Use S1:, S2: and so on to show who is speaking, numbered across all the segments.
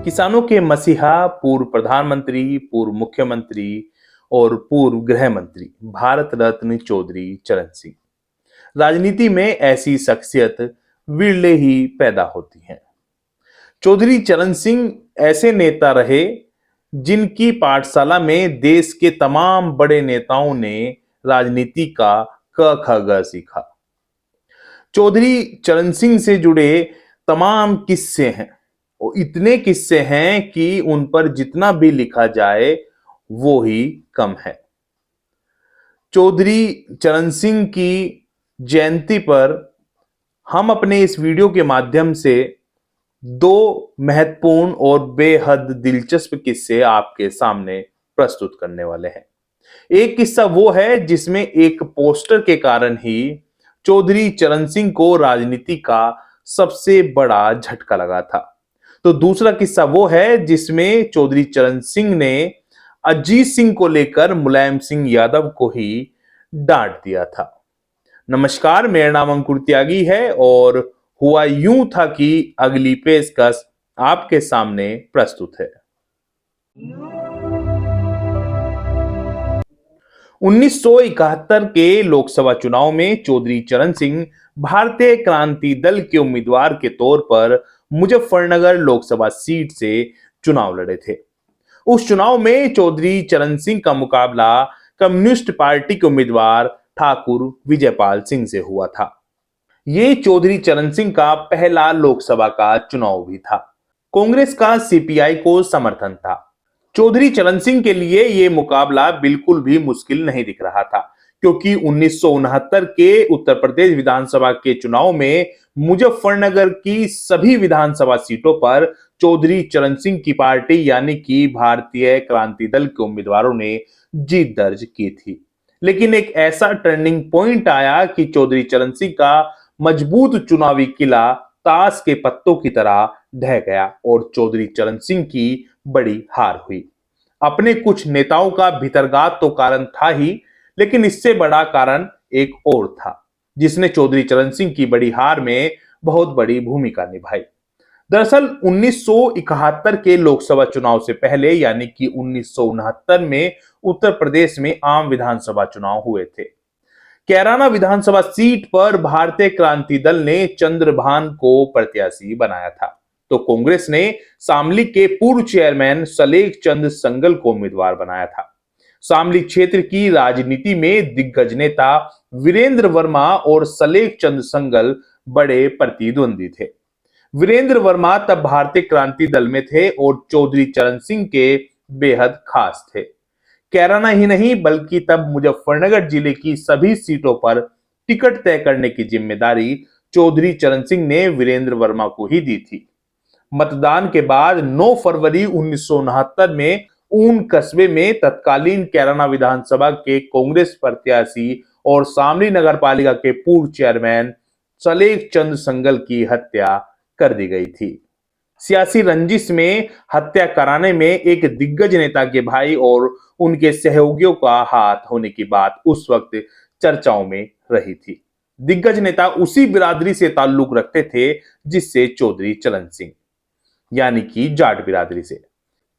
S1: किसानों के मसीहा, पूर्व प्रधानमंत्री, पूर्व मुख्यमंत्री और पूर्व गृह मंत्री भारत रत्न चौधरी चरण सिंह। राजनीति में ऐसी शख्सियत विरले ही पैदा होती हैं। चौधरी चरण सिंह ऐसे नेता रहे जिनकी पाठशाला में देश के तमाम बड़े नेताओं ने राजनीति का क ख ग सीखा। चौधरी चरण सिंह से जुड़े तमाम किस्से हैं, वो इतने किस्से हैं कि उन पर जितना भी लिखा जाए वो ही कम है। चौधरी चरण सिंह की जयंती पर हम अपने इस वीडियो के माध्यम से दो महत्वपूर्ण और बेहद दिलचस्प किस्से आपके सामने प्रस्तुत करने वाले हैं। एक किस्सा वो है जिसमें एक पोस्टर के कारण ही चौधरी चरण सिंह को राजनीति का सबसे बड़ा झटका लगा था। तो दूसरा किस्सा वो है जिसमें चौधरी चरण सिंह ने अजीत सिंह को लेकर मुलायम सिंह यादव को ही डांट दिया था। नमस्कार, मेरा नाम अंकुर त्यागी है और हुआ यूं था कि अगली पेशकश आपके सामने प्रस्तुत है। 1971 के लोकसभा चुनाव में चौधरी चरण सिंह भारतीय क्रांति दल के उम्मीदवार के तौर पर मुजफ्फरनगर लोकसभा सीट से चुनाव लड़े थे। उस चुनाव में चौधरी चरण सिंह का मुकाबला कम्युनिस्ट पार्टी के उम्मीदवार ठाकुर विजयपाल सिंह से हुआ था। ये चौधरी चरण सिंह का पहला लोकसभा का चुनाव भी था। कांग्रेस का सीपीआई को समर्थन था। चौधरी चरण सिंह के लिए यह मुकाबला बिल्कुल भी मुश्किल नहीं दिख रहा था, क्योंकि 1969 के उत्तर प्रदेश विधानसभा के चुनाव में मुजफ्फरनगर की सभी विधानसभा सीटों पर चौधरी चरण सिंह की पार्टी यानी कि भारतीय क्रांति दल के उम्मीदवारों ने जीत दर्ज की थी। लेकिन एक ऐसा टर्निंग पॉइंट आया कि चौधरी चरण सिंह का मजबूत चुनावी किला ताश के पत्तों की तरह ढह गया और चौधरी चरण सिंह की बड़ी हार हुई। अपने कुछ नेताओं का भीतरघात तो कारण था ही, लेकिन इससे बड़ा कारण एक और था जिसने चौधरी चरण सिंह की बड़ी हार में बहुत बड़ी भूमिका निभाई। दरअसल 1971 के लोकसभा चुनाव से पहले यानी कि 1969 में उत्तर प्रदेश में आम विधानसभा चुनाव हुए थे। कैराना विधानसभा सीट पर भारतीय क्रांति दल ने चंद्रभान को प्रत्याशी बनाया था, तो कांग्रेस ने शामली के पूर्व चेयरमैन सलेख चंद संगल को उम्मीदवार बनाया था। शामली क्षेत्र की राजनीति में दिग्गज नेता वीरेंद्र वर्मा और सलेख चंद संगल बड़े प्रतिद्वंदी थे। वीरेंद्र वर्मा तब भारतीय क्रांति दल में थे और चौधरी चरण सिंह के बेहद खास थे। कैराना ही नहीं बल्कि तब मुजफ्फरनगर जिले की सभी सीटों पर टिकट तय करने की जिम्मेदारी चौधरी चरण सिंह ने वीरेंद्र वर्मा को ही दी थी। मतदान के बाद 9 फरवरी 1969 में ऊन कस्बे में तत्कालीन कैराना विधानसभा के कांग्रेस प्रत्याशी और शामली नगर पालिका के पूर्व चेयरमैन सलेख चंद संगल की हत्या कर दी गई थी। सियासी रंजिश में हत्या कराने में एक दिग्गज नेता के भाई और उनके सहयोगियों का हाथ होने की बात उस वक्त चर्चाओं में रही थी। दिग्गज नेता उसी बिरादरी से ताल्लुक रखते थे जिससे चौधरी चरण सिंह यानी कि जाट बिरादरी से।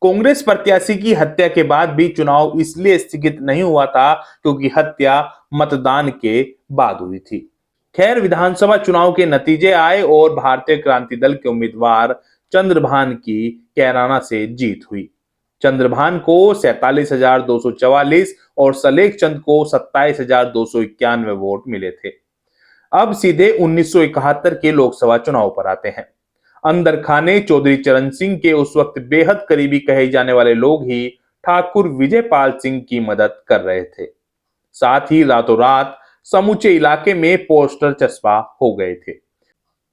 S1: कांग्रेस प्रत्याशी की हत्या के बाद भी चुनाव इसलिए स्थगित नहीं हुआ था क्योंकि हत्या मतदान के बाद हुई थी। खैर, विधानसभा चुनाव के नतीजे आए और भारतीय क्रांति दल के उम्मीदवार चंद्रभान की कैराना से जीत हुई। चंद्रभान को 47,244 और सलेख चंद को 27,291 वोट मिले थे। अब सीधे 1971 के लोकसभा चुनाव पर आते हैं। अंदर खाने चौधरी चरण सिंह के उस वक्त बेहद करीबी कहे जाने वाले लोग ही ठाकुर विजयपाल सिंह की मदद कर रहे थे। साथ ही रातों रात समूचे इलाके में पोस्टर चस्पा हो गए थे।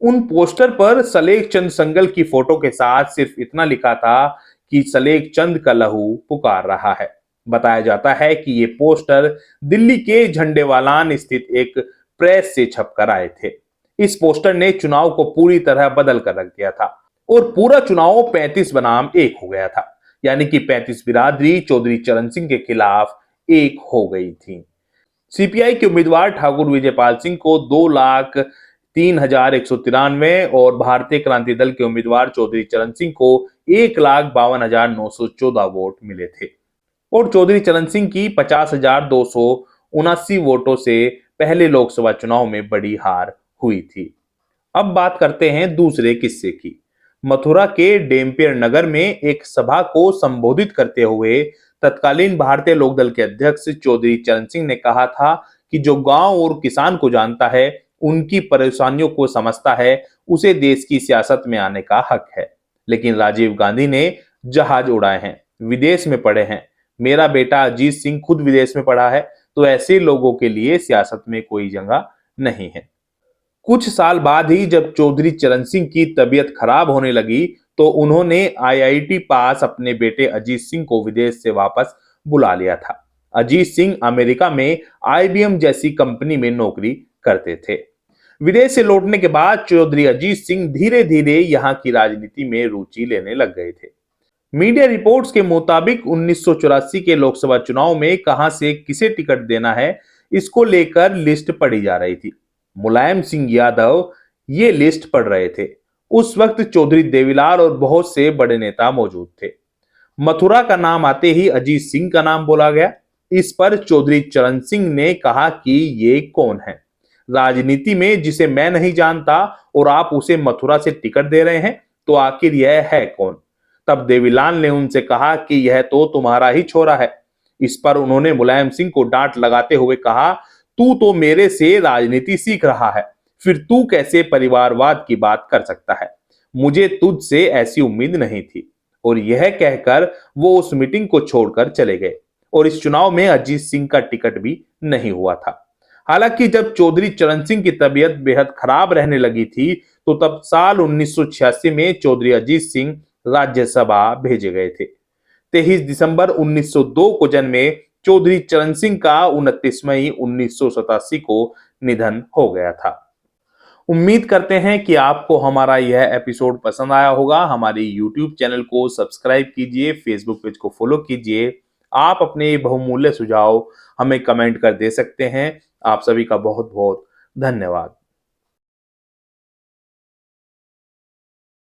S1: उन पोस्टर पर सलेख चंद संगल की फोटो के साथ सिर्फ इतना लिखा था कि सलेख चंद का लहू पुकार रहा है। बताया जाता है कि ये पोस्टर दिल्ली के झंडेवालान स्थित एक प्रेस से छपकर आए थे। इस पोस्टर ने चुनाव को पूरी तरह बदल कर रख दिया था और पूरा चुनाव 35 बनाम 1 हो गया था, यानी कि 35 बिरादरी चौधरी चरण सिंह के खिलाफ एक हो गई थी। सीपीआई के उम्मीदवार ठाकुर विजयपाल सिंह को 2,03,193 और भारतीय क्रांति दल के उम्मीदवार चौधरी चरण सिंह को 1,52,914 वोट मिले थे और चौधरी चरण सिंह की 50,279 वोटों से पहले लोकसभा चुनाव में बड़ी हार हुई थी। अब बात करते हैं दूसरे किस्से की। मथुरा के डेम्पियर नगर में एक सभा को संबोधित करते हुए तत्कालीन भारतीय लोकदल के अध्यक्ष चौधरी चरण सिंह ने कहा था कि जो गांव और किसान को जानता है, उनकी परेशानियों को समझता है, उसे देश की सियासत में आने का हक है। लेकिन राजीव गांधी ने जहाज उड़ाए हैं, विदेश में पढ़े हैं, मेरा बेटा अजीत सिंह खुद विदेश में पढ़ा है, तो ऐसे लोगों के लिए सियासत में कोई जगह नहीं है। कुछ साल बाद ही जब चौधरी चरण सिंह की तबीयत खराब होने लगी तो उन्होंने आईआईटी पास अपने बेटे अजीत सिंह को विदेश से वापस बुला लिया था। अजीत सिंह अमेरिका में आईबीएम जैसी कंपनी में नौकरी करते थे। विदेश से लौटने के बाद चौधरी अजीत सिंह धीरे धीरे यहाँ की राजनीति में रुचि लेने लग गए थे। मीडिया रिपोर्ट्स के मुताबिक 1984 के लोकसभा चुनाव में कहां से किसे टिकट देना है, इसको लेकर लिस्ट पढ़ी जा रही थी। मुलायम सिंह यादव ये लिस्ट पढ़ रहे थे। उस वक्त चौधरी देवीलाल और बहुत से बड़े नेता मौजूद थे। मथुरा का नाम आते ही अजीत सिंह का नाम बोला गया। इस पर चौधरी चरण सिंह ने कहा कि ये कौन है, राजनीति में जिसे मैं नहीं जानता और आप उसे मथुरा से टिकट दे रहे हैं, तो आखिर यह है कौन। तब देवीलाल ने उनसे कहा कि यह तो तुम्हारा ही छोरा है। इस पर उन्होंने मुलायम सिंह को डांट लगाते हुए कहा, तू तो मेरे से राजनीति सीख रहा है, फिर तू कैसे परिवारवाद की बात कर सकता है, मुझे तुझसे ऐसी उम्मीद नहीं थी। और यह कहकर वो उस मीटिंग को छोड़कर चले गए और इस चुनाव में अजीत सिंह का टिकट भी नहीं हुआ था। हालांकि जब चौधरी चरण सिंह की तबीयत बेहद खराब रहने लगी थी, तो तब साल 1986 में चौधरी अजीत सिंह राज्यसभा भेजे गए थे। 23 दिसंबर 1902 को जन्मे चौधरी चरण सिंह का 29 मई 1987 को निधन हो गया था। उम्मीद करते हैं कि आपको हमारा यह एपिसोड पसंद आया होगा। हमारी यूट्यूब चैनल को सब्सक्राइब कीजिए, फेसबुक पेज को फॉलो कीजिए। आप अपने बहुमूल्य सुझाव हमें कमेंट कर दे सकते हैं। आप सभी का बहुत बहुत धन्यवाद।